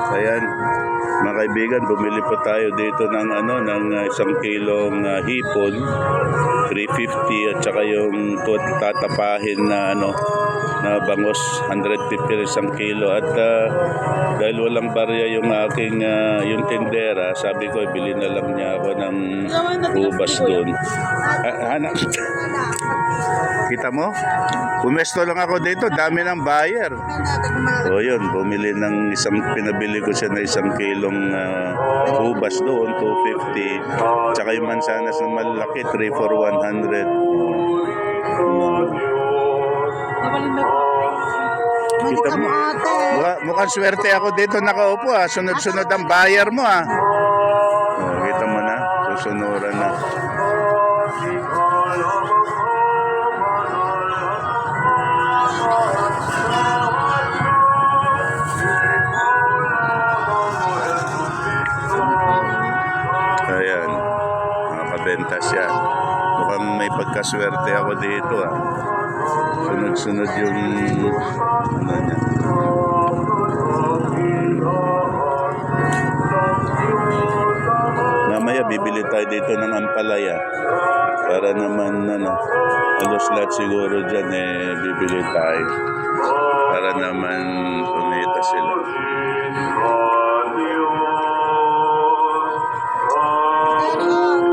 Ayan, mga kaibigan, bumili po tayo dito ng isang kilong hipon, 350, at saka yung tatapahin na na bangos, 150 isang kilo. At dahil walang barya yung aking yung tindera, sabi ko bili na lang niya ako ng ubas doon. Hanap. Kita mo? Pumesto lang ako dito, dami ng buyer. O yun, bumili ng pinabili ko siya na isang kilong ubas doon, 250. Tsaka yung mansanas na malaki, 3 for 100. Kita mo? Mukhang swerte ako dito nakaupo Sunod-sunod ang buyer mo kita mo na, susunuran na. Ayan, makabenta siya. Mukhang may pagkaswerte ako dito Sunod-sunod yung niya. Mamaya bibili tayo dito ng ampalaya para naman halos lahat siguro dyan bibili tayo para naman kumita sila.